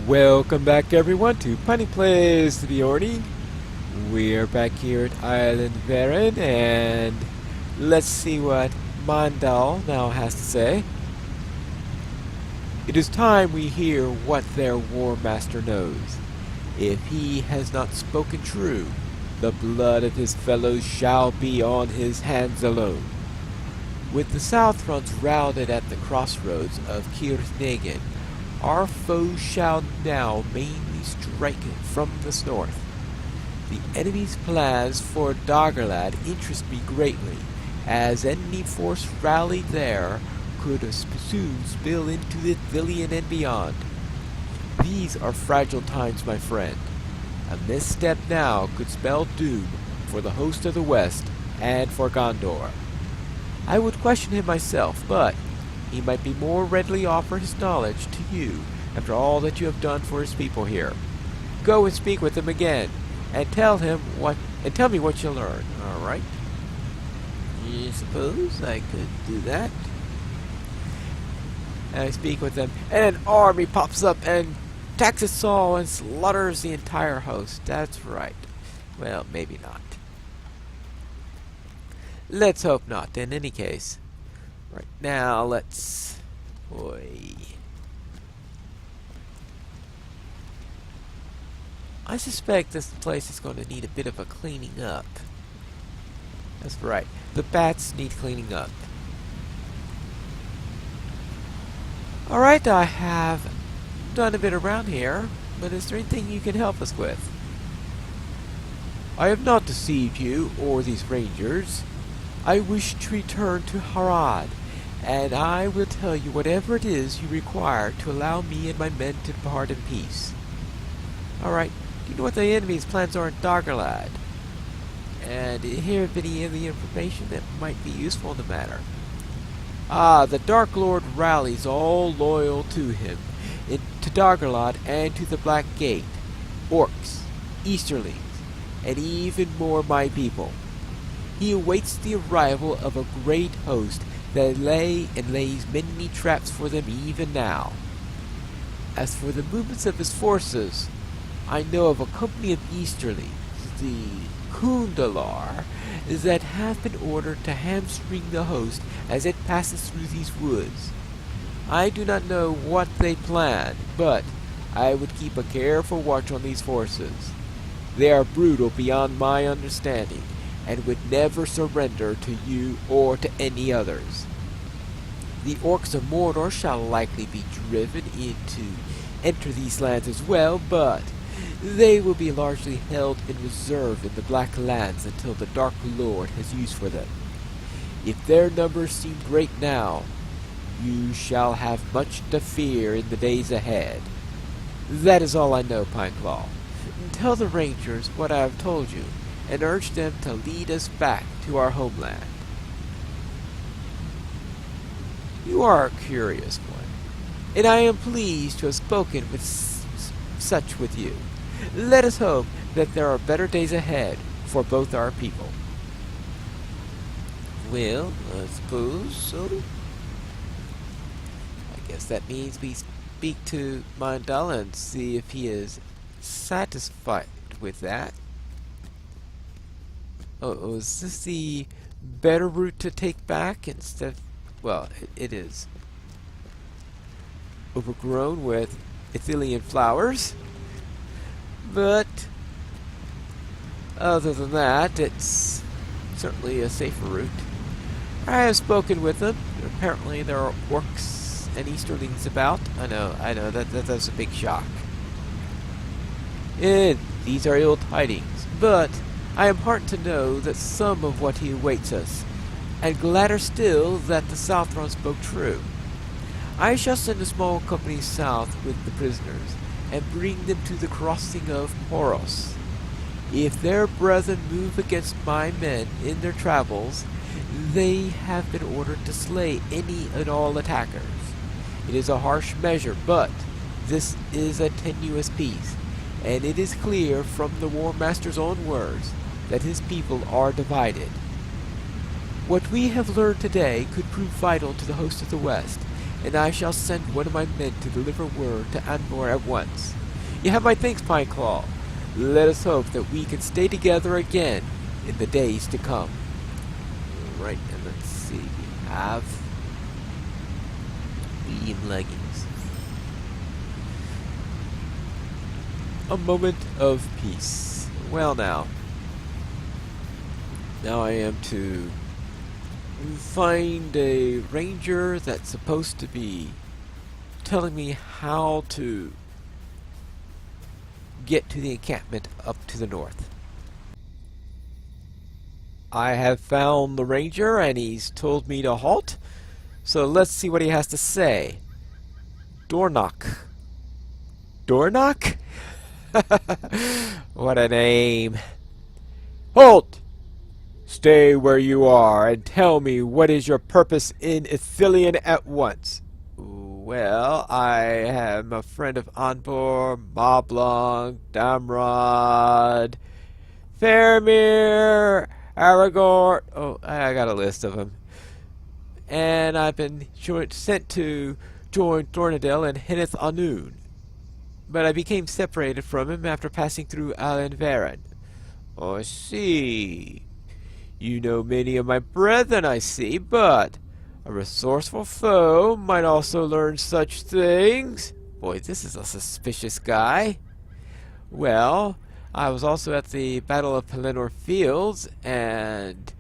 Welcome back everyone to Plays the Beorning. We're back here at Island Varen and let's see what Mandal now has to say. It is time we hear what their War Master knows. If he has not spoken true, the blood of his fellows shall be on his hands alone. With the South Fronts routed at the crossroads of Kirthnagan, our foes shall now mainly strike from the north. The enemy's plans for Daggerlad interest me greatly, as any force rallied there could soon spill into the Villian and beyond. These are fragile times, my friend. A misstep now could spell doom for the host of the West and for Gondor. I would question him myself, but he might be more readily offer his knowledge to you after all that you have done for his people here. Go and speak with him again, and tell me what you learn. All right? I suppose I could do that. And I speak with them, and an army pops up and attacks us all and slaughters the entire host. That's right. Well, maybe not. Let's hope not. In any case. Right now, let's... I suspect this place is going to need a bit of a cleaning up. That's right. The bats need cleaning up. Alright, I have done a bit around here, but is there anything you can help us with? I have not deceived you or these rangers. I wish to return to Harad, and I will tell you whatever it is you require to allow me and my men to depart in peace. Alright, do you know what the enemy's plans are in Daggerlad? And here have any of the information that might be useful in the matter. The Dark Lord rallies all loyal to him, to Daggerlad and to the Black Gate, Orcs, Easterlings, and even more my people. He awaits the arrival of a great host that lays many traps for them even now. As for the movements of his forces, I know of a company of Easterlings, the Kundalar, that have been ordered to hamstring the host as it passes through these woods. I do not know what they plan, but I would keep a careful watch on these forces. They are brutal beyond my understanding, and would never surrender to you or to any others. The orcs of Mordor shall likely be driven to enter these lands as well, but they will be largely held in reserve in the Black Lands until the Dark Lord has use for them. If their numbers seem great now, you shall have much to fear in the days ahead. That is all I know, Pineclaw. Tell the rangers what I have told you, and urge them to lead us back to our homeland. You are a curious one, and I am pleased to have spoken with such with you. Let us hope that there are better days ahead for both our people. Well, I suppose so. I guess that means we speak to Mandala and see if he is satisfied with that. Oh, is this the better route to take back instead of... Well, it is. Overgrown with Ithilien flowers. But, other than that, it's certainly a safer route. I have spoken with them. Apparently there are orcs and Easterlings about. I know, that's a big shock. And these are ill tidings, but I am heartened to know that some of what he awaits us, and gladder still that the Southron spoke true. I shall send a small company south with the prisoners, and bring them to the crossing of Poros. If their brethren move against my men in their travels, they have been ordered to slay any and all attackers. It is a harsh measure, but this is a tenuous peace, and it is clear from the War Master's own words that his people are divided. What we have learned today could prove vital to the host of the West, and I shall send one of my men to deliver word to Anmor at once. You have my thanks, Pineclaw. Let us hope that we can stay together again in the days to come. Right, and let's see, we have medium leggings. A moment of peace. Well now I am to find a ranger that's supposed to be telling me how to get to the encampment up to the north. I have found the ranger and he's told me to halt, so let's see what he has to say. Dornock. Dornock? What a name. Halt! Stay where you are and tell me what is your purpose in Ithilien at once. Well, I am a friend of Anbor, Moblong, Damrod, Faramir, Aragorn. Oh, I got a list of them. And I've been sent to join Thornadel and Henneth Anun. But I became separated from him after passing through Alenveren. Oh, I see. You know many of my brethren, I see, but a resourceful foe might also learn such things. Boy, this is a suspicious guy. Well, I was also at the Battle of Pelennor Fields, and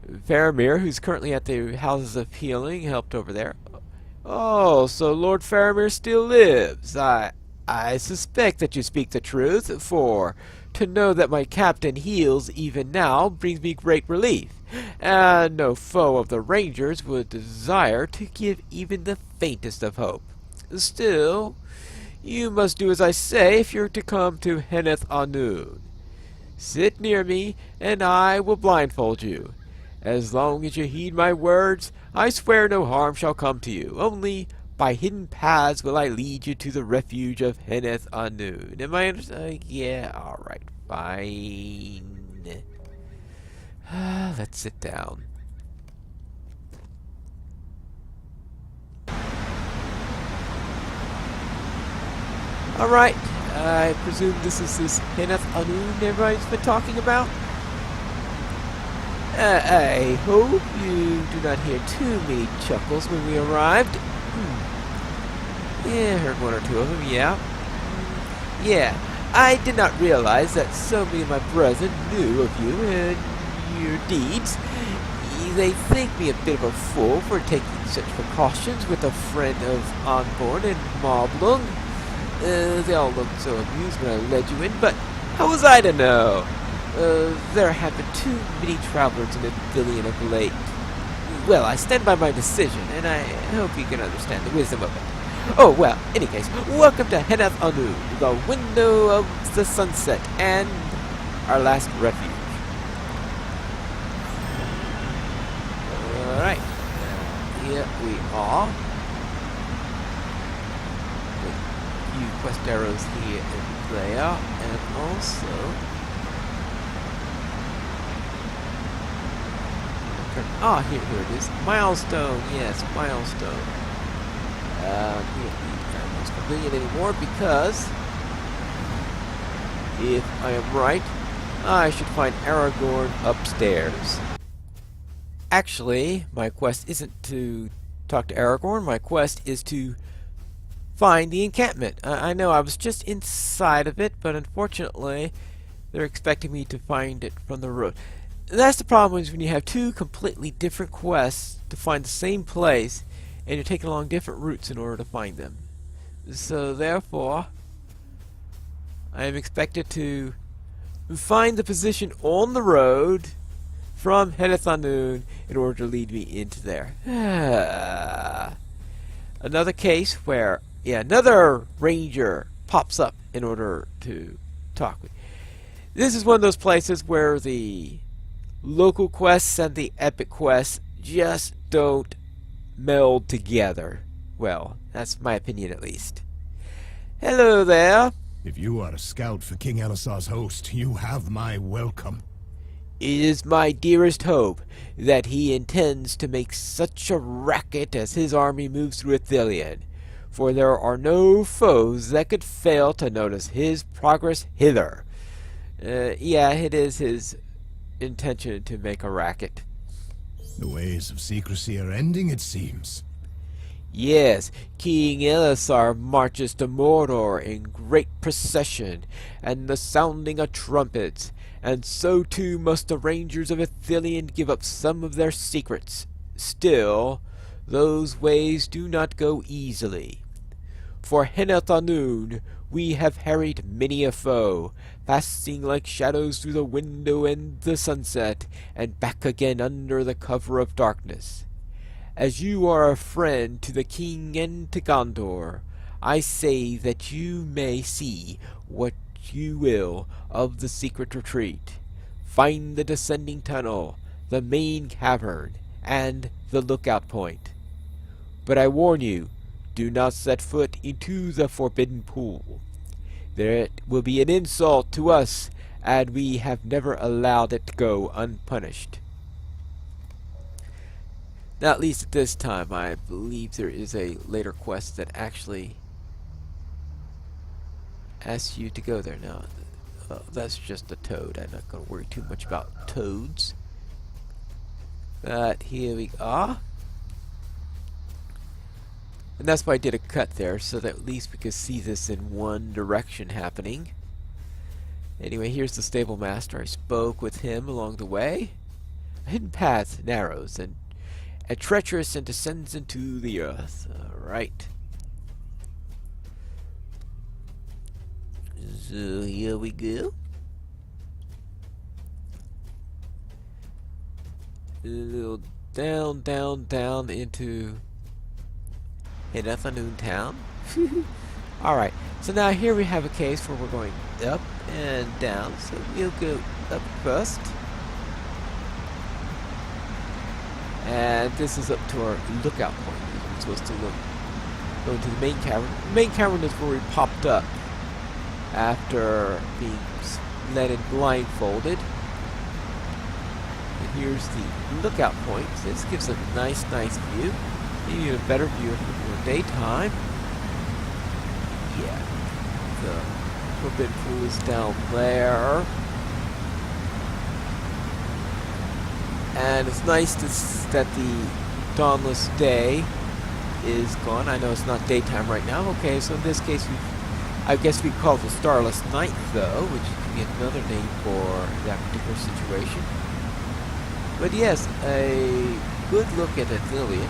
Faramir, who's currently at the Houses of Healing, helped over there. Oh, so Lord Faramir still lives. I suspect that you speak the truth, for to know that my captain heals even now brings me great relief, and no foe of the Rangers would desire to give even the faintest of hope. Still, you must do as I say if you're to come to Henneth Anun. Sit near me, and I will blindfold you. As long as you heed my words, I swear no harm shall come to you. Only by hidden paths will I lead you to the refuge of Henneth Anun. Am I understanding? Yeah, alright, fine. Let's sit down. Alright, I presume this is this Henneth Anun everybody's been talking about? I hope you do not hear too many chuckles when we arrived. Yeah, I heard one or two of them, yeah. Yeah, I did not realize that so many of my brethren knew of you and your deeds. They think me a bit of a fool for taking such precautions with a friend of Anborn and Moblung. They all looked so amused when I led you in, but how was I to know? There have been too many travelers in Ithilien of late. Well, I stand by my decision, and I hope you can understand the wisdom of it. Oh, well, in any case, welcome to Henneth Anun, the window of the sunset, and our last refuge. Alright, here we are. A few quest arrows here and there, and also... here it is. Milestone, yes, milestone. We don't use pavilion anymore because, if I am right, I should find Aragorn upstairs. Actually, my quest isn't to talk to Aragorn. My quest is to find the encampment. I know I was just inside of it, but unfortunately, they're expecting me to find it from the road. That's the problem, is when you have two completely different quests to find the same place, and you're taking along different routes in order to find them. So therefore, I am expected to find the position on the road from Henneth Anun in order to lead me into there. Another case where, another ranger pops up in order to talk with me. This is one of those places where the local quests and the epic quests just don't meld together. Well, that's my opinion at least. Hello there. If you are a scout for King Elisar's host, you have my welcome. It is my dearest hope that he intends to make such a racket as his army moves through Ithilien, for there are no foes that could fail to notice his progress hither. Yeah, it is his intention to make a racket. The ways of secrecy are ending, it seems. Yes, King Elisar marches to Mordor in great procession, and the sounding of trumpets, and so too must the rangers of Ithilien give up some of their secrets. Still, those ways do not go easily. For Henethanoon we have harried many a foe, passing like shadows through the window and the sunset, and back again under the cover of darkness. As you are a friend to the king and to Gondor, I say that you may see what you will of the secret retreat. Find the descending tunnel, the main cavern, and the lookout point. But I warn you, do not set foot into the forbidden pool. It will be an insult to us, and we have never allowed it to go unpunished. Now, at least at this time, I believe there is a later quest that actually asks you to go there. Now, that's just a toad. I'm not going to worry too much about toads. But here we are. And that's why I did a cut there, so that at least we could see this in one direction happening. Anyway, here's the stable master. I spoke with him along the way. A hidden path narrows and treacherous and descends into the earth. Alright. So here we go. A little down into Henethanoon town. Alright, so now here we have a case where we're going up and down. So we'll go up first. And this is up to our lookout point. We're supposed to go into the main cavern. The main cavern is where we popped up after being led and blindfolded. And here's the lookout point. This gives a nice view. Maybe a better view for daytime. Yeah. The forbidden pool is down there. And it's nice that the dawnless day is gone. I know it's not daytime right now. Okay, so in this case, I guess we call it the starless night, though, which could be another name for that particular situation. But yes, a good look at Ithilien.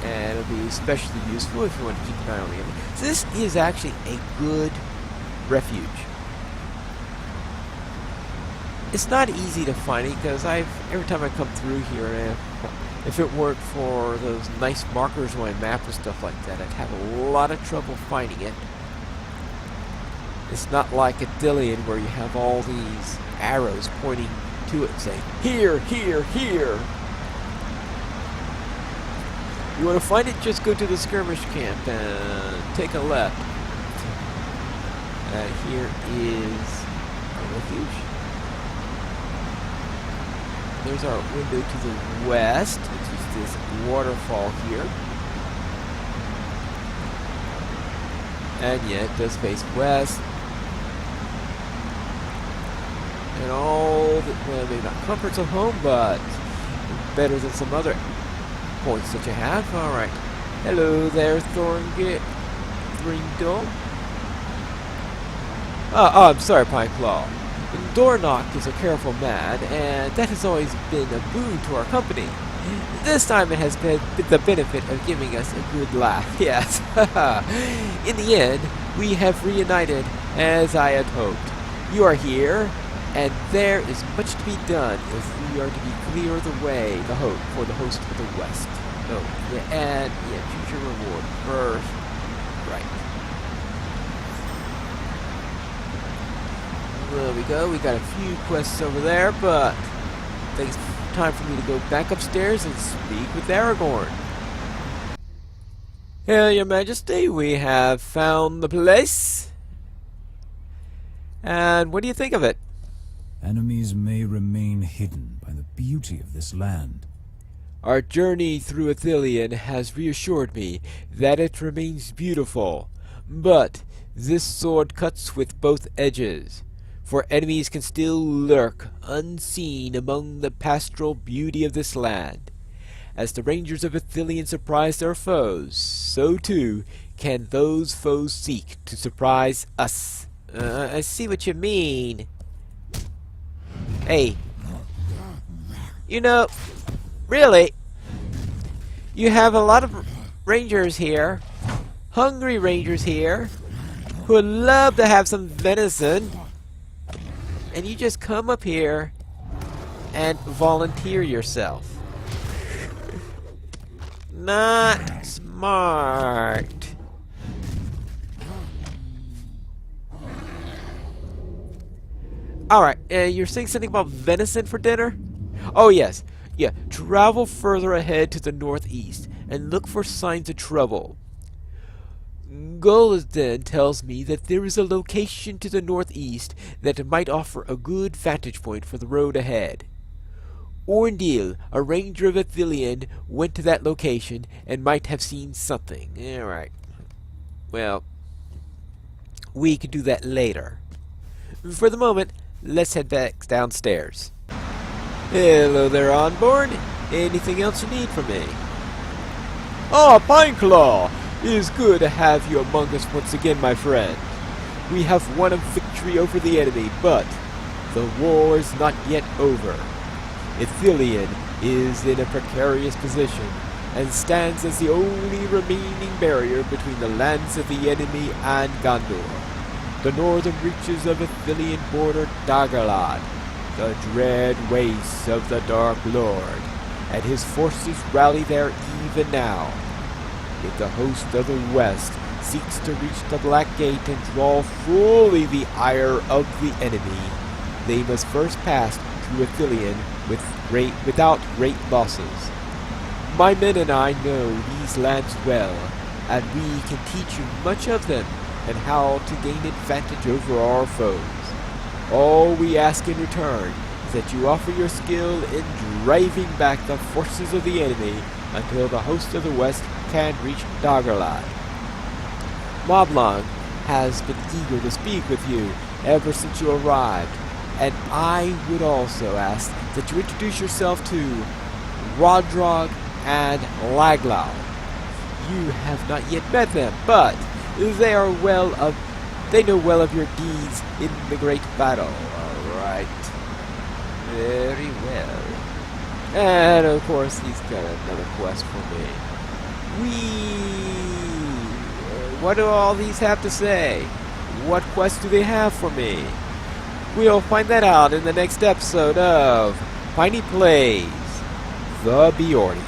And it'll be especially useful if you want to keep an eye on the enemy. So this is actually a good refuge. It's not easy to find it because every time I come through here, if it weren't for those nice markers on my map and stuff like that, I'd have a lot of trouble finding it. It's not like Ithilien where you have all these arrows pointing to it saying, here, here, here. You want to find it, just go to the skirmish camp and take a left. Here is our refuge. There's our window to the west, which is this waterfall here. And yeah, it does face west. And all the, well, maybe not comforts of home, but better than some other points that you have. Alright. Hello there, Thringdall. Oh, I'm sorry, Pineclaw. Dornock is a careful man, and that has always been a boon to our company. This time it has been the benefit of giving us a good laugh, yes. In the end, we have reunited as I had hoped. You are here, and there is much to be done if we are to be clear of the way for the host of the West. Oh, yeah, and yeah, future reward first. Right. There we go. We got a few quests over there, but I think it's time for me to go back upstairs and speak with Aragorn. Hail, Your Majesty, we have found the place. And what do you think of it? Enemies may remain hidden by the beauty of this land. Our journey through Athelion has reassured me that it remains beautiful, but this sword cuts with both edges, for enemies can still lurk unseen among the pastoral beauty of this land. As the rangers of Athelion surprise their foes, so too can those foes seek to surprise us. I see what you mean. Hey, you know, really, you have a lot of rangers here, hungry rangers here, who would love to have some venison, and you just come up here and volunteer yourself. Not smart. Alright, you're saying something about venison for dinner? Oh yes, yeah, travel further ahead to the northeast and look for signs of trouble. Golden tells me that there is a location to the northeast that might offer a good vantage point for the road ahead. Orndil, a ranger of Athelion, went to that location and might have seen something. Alright. Well, we could do that later. For the moment, let's head back downstairs. Hello there, Onboard. Anything else you need from me? Ah, Pineclaw! It is good to have you among us once again, my friend. We have won a victory over the enemy, but the war is not yet over. Athelion is in a precarious position and stands as the only remaining barrier between the lands of the enemy and Gondor. The northern reaches of Athelion border Daggerlad, the dread wastes of the Dark Lord, and his forces rally there even now. If the host of the west seeks to reach the Black Gate and draw fully the ire of the enemy, they must first pass through Athelion without great losses. My men and I know these lands well, and we can teach you much of them and how to gain advantage over our foes. All we ask in return is that you offer your skill in driving back the forces of the enemy until the host of the west can reach Daggerlad. Moblong has been eager to speak with you ever since you arrived, and I would also ask that you introduce yourself to Rodrog and Laglau. You have not yet met them, but they know well of your deeds in the great battle. Alright. Very well. And of course he's got another quest for me. What do all these have to say? What quests do they have for me? We'll find that out in the next episode of Piney Plays the Beorning.